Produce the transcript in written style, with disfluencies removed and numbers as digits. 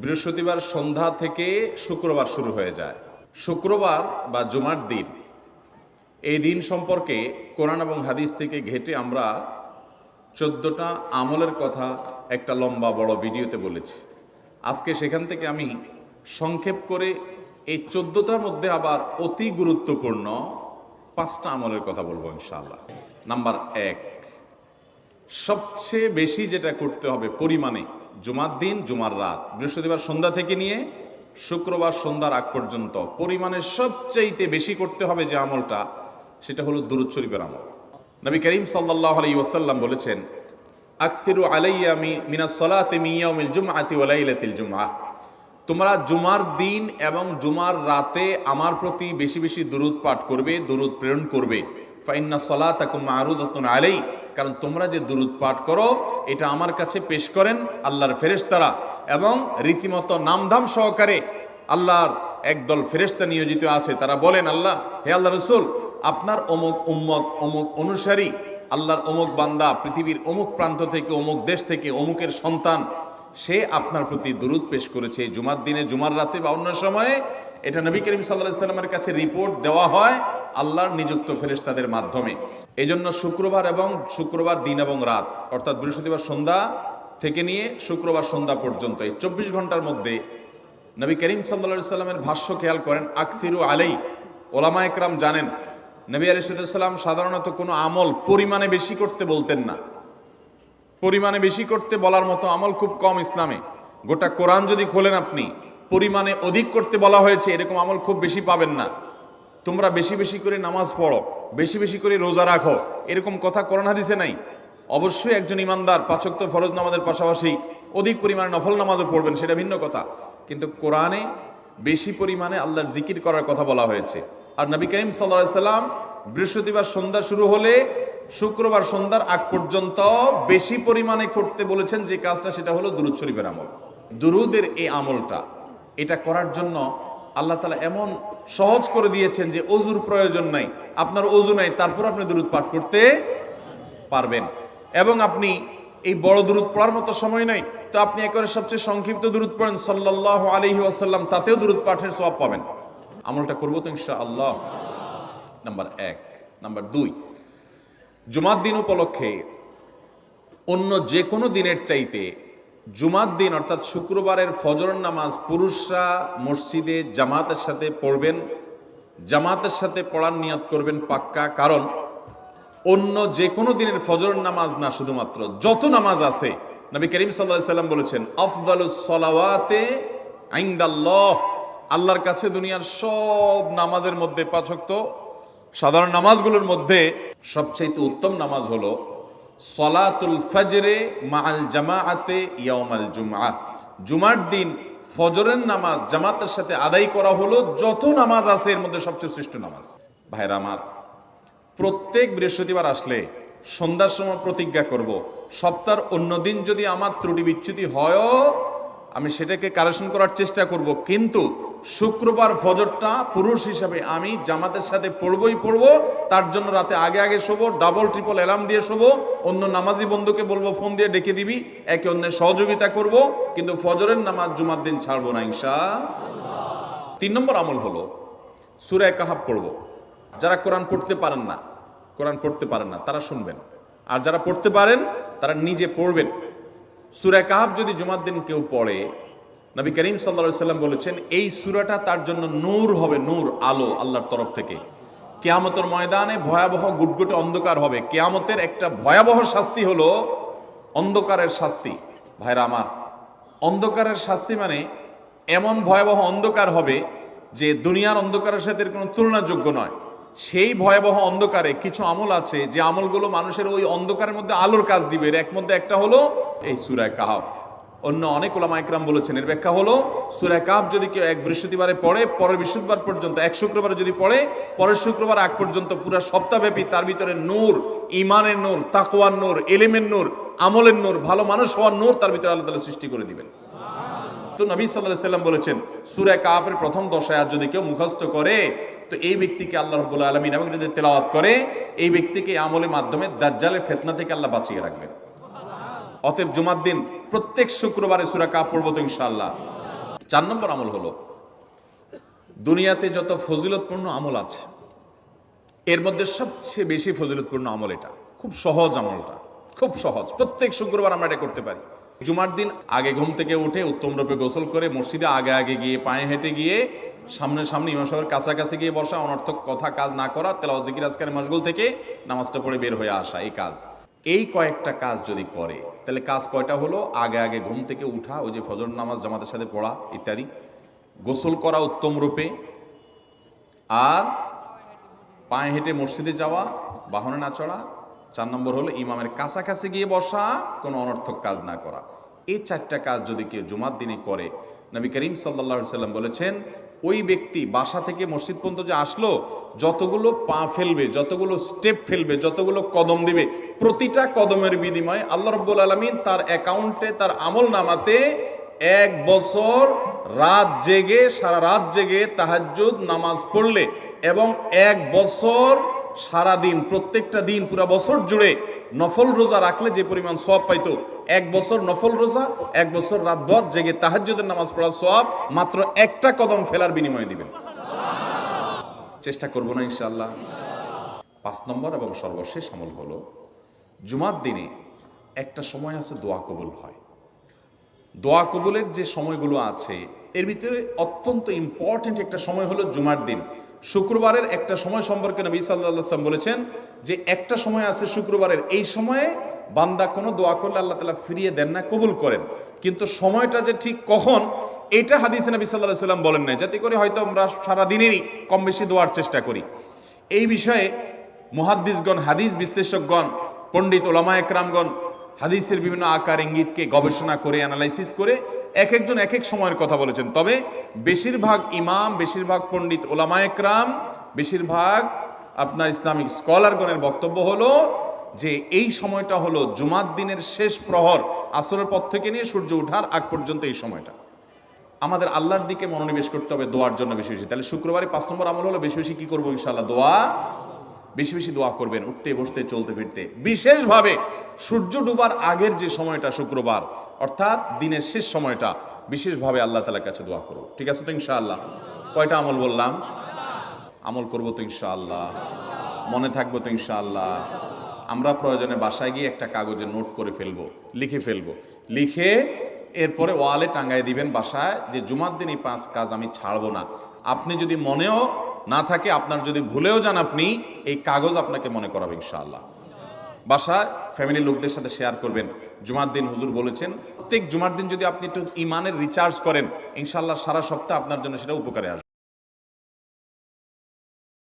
বৃহস্পতিবার সন্ধ্যা থেকে শুক্রবার শুরু হয়ে যায়। শুক্রবার বা জুমার দিন, এই দিন সম্পর্কে কোরআন এবং হাদিস থেকে ঘেঁটে আমরা 14টা আমলের কথা একটা লম্বা বড় ভিডিওতে বলেছি। আজকে সেখান থেকে আমি সংক্ষেপ করে এই 14টার মধ্যে আবার অতি গুরুত্বপূর্ণ 5টা আমলের কথা বলবো ইনশাআল্লাহ। নাম্বার 1, সবচেয়ে বেশি যেটা করতে হবে পরিমাণে, জুমার দিন জুমার রাত, বৃহস্পতিবার সন্ধ্যা থেকে নিয়ে শুক্রবার সন্ধ্যার আগ পর্যন্ত পরিমাণে সবচাইতে বেশি করতে হবে যে আমলটা, সেটা হলো দুরূদ শরীফের আমল। নবী করিম সাল্লাল্লাহু আলাইহি ওয়াসাল্লাম বলেছেন, আকসিরু আলাইয়া মিনাস সালাতি মিন ইয়াউমিল জুমআতি ওয়া লাইলাতিল জুমআহ, তোমরা জুমার দিন এবং জুমার রাতে আমার প্রতি বেশি বেশি দুরূদ পাঠ করবে, দুরূদ প্রেরণ করবে। ফাইন্না সালাতাকুম মারুদাতুন আলাই, কারণ তোমরা যে দুরূদ পাঠ করো এটা আমার কাছে পেশ করেন আল্লাহর ফেরেশতারা, এবং রীতিমতো নামধাম সহকারে আল্লাহর একদল ফেরেশতা নিয়োজিত আছে। তারা বলেন, আল্লাহ, হে আল্লাহ রসুল, আপনার অমুক উম্মত, অমুক অনুসারী, আল্লাহর অমুক বান্দা পৃথিবীর অমুক প্রান্ত থেকে, অমুক দেশ থেকে, অমুকের সন্তান, সে আপনার প্রতি দুরূদ পেশ করেছে জুমার দিনে, জুমার রাতে বা অন্য সময়ে। এটা নবী করিম সাল্লাল্লাহু আলাইহি ওয়াসাল্লামের কাছে রিপোর্ট দেওয়া হয় আল্লাহর নিযুক্ত ফেরেশতাদের মাধ্যমে। এই জন্য শুক্রবার এবং শুক্রবার দিন এবং রাত, অর্থাৎ বৃহস্পতিবার সন্ধ্যা থেকে নিয়ে শুক্রবার সন্ধ্যা পর্যন্ত এই 24 ঘন্টার মধ্যে নবী করিম সাল্লাল্লাহু আলাইহি ওয়াসাল্লামের ভাষ্য খেয়াল করেন, আকসিরু আলাই। ওলামা একরাম জানেন, নবী আলাইহিস সালাম সাধারণত কোনো আমল পরিমাণে বেশি করতে বলতেন না। পরিমাণে বেশি করতে বলার মতো আমল খুব কম ইসলামে। গোটা কোরআন যদি খোলেন আপনি, পরিমাণে অধিক করতে বলা হয়েছে এরকম আমল খুব বেশি পাবেন না। তোমরা বেশি বেশি করে নামাজ পড়ো, বেশি বেশি করে রোজা রাখো, এরকম কথা কোরআন হাদিসে নাই। অবশ্যই একজন ইমানদার 5 ওয়াক্ত ফরজ নামাজের পাশাপাশি অধিক পরিমাণে নফল নামাজও পড়বেন, সেটা ভিন্ন কথা। কিন্তু কোরআনে বেশি পরিমাণে আল্লাহর জিকির করার কথা বলা হয়েছে। আর নবী করিম সাল্লাল্লাহু আলাইহি ওয়াসাল্লাম বৃহস্পতিবার সন্ধ্যা শুরু হলে শুক্রবার সন্ধ্যার আগ পর্যন্ত বেশি পরিমাণে করতে বলেছেন যে কাজটা, সেটা হলো দুরূদ শরীফের আমল। দুরূদের এই আমলটা, এটা করার জন্য আল্লাহ তাআলা এমন সহজ করে দিয়েছেন যে ওযুর প্রয়োজন নাই। আপনার ওযু নাই, তারপর আপনি দুরূদ পাঠ করতে পারবেন। এবং আপনি এই বড় দুরূদ পড়ার মতো সময় নাই, তো আপনি একেবারে সবচেয়ে সংক্ষিপ্ত দুরূদ পড়েন সাল্লাল্লাহু আলাইহি ওয়াসাল্লাম, তাতেও দুরূদ পাঠের সওয়াব পাবেন। আমলটা করব তো ইনশাআল্লাহ। নাম্বার 1। নাম্বার 2, জুমার দিন উপলক্ষে অন্য যে কোনো দিনের চাইতে জুমার দিন অর্থাৎ শুক্রবারের ফজর নামাজ পুরুষরা মসজিদে জামাতের সাথে পড়বেন। জামাতের সাথে পড়ার নিয়ত করবেন পাক্কা, কারণ অন্য যে কোনো দিনের ফজর নামাজ না, শুধুমাত্র যত নামাজ আছে, নবী করিম সাল্লাল্লাহু আলাইহি ওয়াসাল্লাম বলেছেন, আফদালুস সালাওয়াতে ইনদাল্লাহ, আল্লাহর কাছে দুনিয়ার সব নামাজের মধ্যে 5 ওয়াক্ত সাধারণ নামাজগুলোর মধ্যে সবচাইতে উত্তম নামাজ হলো সলাতুল ফজরে মাআল জামাআতে ইয়াউমাল জুমআহ, জুমার দিন ফজরের নামাজ জামাতের সাথে আদায় করা হলো যত নামাজ আছে এর মধ্যে সবচেয়ে শ্রেষ্ঠ নামাজ। ভাইরা আমার, প্রত্যেক বৃহস্পতিবার আসলে সন্ধ্যার সময় প্রতিজ্ঞা করব, সপ্তাহের অন্য দিন যদি আমার ত্রুটি বিচ্যুতি হয়ও আমি সেটাকে কারেকশন করার চেষ্টা করব, কিন্তু শুক্রবার ফজরটা পুরুষ হিসাবে আমি জামাতের সাথে পড়বই পড়ব। তার জন্য রাতে আগে আগে শোবো, ডাবল ট্রিপল অ্যালার্ম দিয়ে শোবো, অন্য নামাজি বন্ধুকে বলবো ফোন দিয়ে ডেকে দিবি, একে অন্যের সহযোগিতা করব, কিন্তু ফজরের নামাজ জুমার দিন ছাড়বো না ইনশাআল্লাহ। 3 নম্বর আমল হলো সূরা কাহাফ পড়ব। যারা কোরআন পড়তে পারেন না তারা শুনবেন, আর যারা পড়তে পারেন তারা নিজে পড়বেন। সূরা কাহাফ যদি জুমার দিন কেউ পড়ে, নবী করিম সাল্লাল্লাহু আলাইহি ওয়াসাল্লাম বলেছেন এই সূরাটা তার জন্য নূর হবে, নূর, আলো আল্লাহর তরফ থেকে। কিয়ামতের ময়দানে ভয়াবহ গুটগুটে অন্ধকার হবে। কিয়ামতের একটা ভয়াবহ শাস্তি হলো অন্ধকারের শাস্তি। ভাইরা আমার, অন্ধকারের শাস্তি মানে এমন ভয়াবহ অন্ধকার হবে যে দুনিয়ার অন্ধকারের সাথে কোনো তুলনাযোগ্য নয়। সেই ভয়াবহ অন্ধকারে কিছু আমল আছে যে আমলগুলো মানুষের ওই অন্ধকারের মধ্যে আলোর কাজ দিবে। এর মধ্যে একটা হলো এই সূরা কাহাফ। অন্য অনেক উলামা ইকরাম বলেছেন এর ব্যাখ্যা হলো সূরা কাহাফ যদি কেউ এক বৃহস্পতিবারে পড়ে, পরের বৃহস্পতিবার পর্যন্ত, এক শুক্রবারে যদি পড়ে, পরের শুক্রবার আগ পর্যন্ত পুরো সপ্তাহব্যাপী তার ভিতরে নূর, ঈমানের নূর, তাকওয়ার নূর, ইলমের নূর, আমলের নূর, ভালো মানুষ হওয়ার নূর তার ভিতরে আল্লাহ তাআলা সৃষ্টি করে দিবেন। তো নবী সাল্লাল্লাহু আলাইহি ওয়াসাল্লাম বলেছেন সূরা কাহাফের প্রথম 10 আয়াত যদি কেউ মুখস্থ করে, তো এই ব্যক্তিকে আল্লাহ রাব্বুল আলামিন এবং যদি তেলাওয়াত করে, এই ব্যক্তিকে আমলের মাধ্যমে দাজ্জালের ফিতনা থেকে আল্লাহ বাঁচিয়ে রাখবেন। অতএব জুমার দিন প্রত্যেক শুক্রবারে সূরা কাফ পড়বো তো ইনশাআল্লাহ। 4 নম্বর আমল হলো, দুনিয়াতে যত ফজিলতপূর্ণ আমল আছে এর মধ্যে সবচেয়ে বেশি ফজিলতপূর্ণ আমল এটা। খুব সহজ আমলটা, খুব সহজ, প্রত্যেক শুক্রবার আমরা এটা করতে পারি। জুমার দিন আগে ঘুম থেকে উঠে উত্তম রূপে গোসল করে মসজিদে আগে আগে গিয়ে পায়ে হেঁটে গিয়ে সামনে সামনে ইমাম সাহেবের কাছাকাছি গিয়ে বসা, অনর্থক কথা কাজ না করা, তেলাওয়াত জিকির আজকারের মশগুল থেকে নামাজটা পড়ে বের হয়ে আসা, এই কাজ, এই কয়েকটা কাজ যদি করে তাহলে কাজ কয়টা হলো? আগে আগে ঘুম থেকে উঠা, ওই যে ফজর নামাজ জামাতের সাথে পড়া ইত্যাদি, গোসল করা উত্তম রূপে, আর পায়ে হেঁটে মসজিদে যাওয়া, বাহনে না চড়া। 4 নম্বর হলো ইমামের কাছাকাছি গিয়ে বসা, কোনো অনর্থক কাজ না করা। এই 4টা কাজ যদি কেউ জুমার দিনে করে, নবী করিম সাল্লাল্লাহু আলাইহি সাল্লাম বলেছেন ওই ব্যক্তি বাসা থেকে মসজিদ পর্যন্ত যে আসলো, যতগুলো পা ফেলবে, যতগুলো স্টেপ ফেলবে, যতগুলো কদম দিবে, প্রতিটা কদমের বিনিময়ে আল্লাহ রাব্বুল আলামিন তার অ্যাকাউন্টে, তার আমল নামাতে 1 বছর রাত জেগে, সারা রাত জেগে তাহাজ্জুদ নামাজ পড়লে এবং 1 বছর সারা দিন, প্রত্যেকটা দিন পুরা বছর জুড়ে নফল রোজা রাখলে যে পরিমাণ সওয়াব পাইতো, 1 বছর নফল রোজা, 1 বছর রাতভর জেগে তাহাজ্জুদের নামাজ পড়ার সওয়াব মাত্র একটা কদম ফেলার বিনিময়ে দিবেন। চেষ্টা করবো না ইনশাআল্লাহ? 5 নম্বর এবং সর্বশেষ আমল হলো, জুমার দিনে একটা সময় আছে দোয়া কবুল হয়। দোয়া কবুলের যে সময়গুলো আছে এর ভিতরে অত্যন্ত ইম্পর্টেন্ট একটা সময় হলো জুমার দিন। শুক্রবারের একটা সময় সম্পর্কে নবী সাল্লাল্লাহু আলাইহি ওয়াসাল্লাম বলেছেন যে একটা সময় আছে শুক্রবারের, এই সময়ে বান্দা কোনো দোয়া করলে আল্লাহ তাআলা ফিরিয়ে দেন না, কবুল করেন। কিন্তু সময়টা যে ঠিক কখন, এটা হাদিসে নবী সাল্লাল্লাহু আলাইহি ওয়াসাল্লাম বলেন নাই, যাতে করে হয়তো আমরা সারা দিনেরই কম বেশি দোয়ার চেষ্টা করি। এই বিষয়ে মুহাদ্দিসগণ, হাদিস বিশ্লেষকগণ, পণ্ডিত ওলামায়ে কেরামগণ হাদিসের বিভিন্ন আকার ইঙ্গিতকে গবেষণা করে, অ্যানালাইসিস করে এক একজন এক এক সময়ের কথা বলেছেন। তবে বেশিরভাগ ইমাম, বেশিরভাগ পণ্ডিত ওলামায়ে কেরাম, বেশিরভাগ আপনার ইসলামিক স্কলারগণের বক্তব্য হলো যে এই সময়টা হলো জুমার দিনের শেষ প্রহর, আসরের পর থেকে নিয়ে সূর্য ওঠার আগ পর্যন্ত এই সময়টা। আমাদের আল্লাহর দিকে মনোনিবেশ করতে হবে দোয়ার জন্য বেশি বেশি। তাহলে শুক্রবারে 5 নম্বর আমল হলো বেশি বেশি কি করবো ইনশাআল্লাহ? দোয়া। বেশি বেশি দোয়া করবেন, উঠতে বসতে চলতে ফিরতে। বিশেষভাবে সূর্য ডুবার আগের যে সময়টা শুক্রবার, অর্থাৎ দিনের শেষ সময়টা, বিশেষভাবে আল্লাহ তাআলার কাছে দোয়া করব। ঠিক আছে তো ইনশাআল্লাহ? কয়টা আমল বললাম? আমল করবো তো ইনশাআল্লাহ? মনে থাকবো তো ইনশাআল্লাহ? আমরা প্রয়োজনে বাসায় গিয়ে একটা কাগজে নোট করে ফেলবো, লিখে ফেলবো, লিখে এরপরে ওয়ালে টাঙ্গায় দিবেন বাসায় যে জুমার দিন এই 5 কাজ আমি ছাড়বো না। আপনি যদি মনেও না থাকে, আপনার যদি ভুলেও যান, আপনি এই কাগজ আপনাকে মনে করাবে ইনশাআল্লাহ। বাসায় ফ্যামিলির লোকদের সাথে শেয়ার করবেন। জুমার দিন হুজুর বলেছেন, প্রত্যেক জুমার দিন যদি আপনি একটু ইমানের রিচার্জ করেন, ইনশাআল্লাহ সারা সপ্তাহ আপনার জন্য সেটা উপকারে আসবে।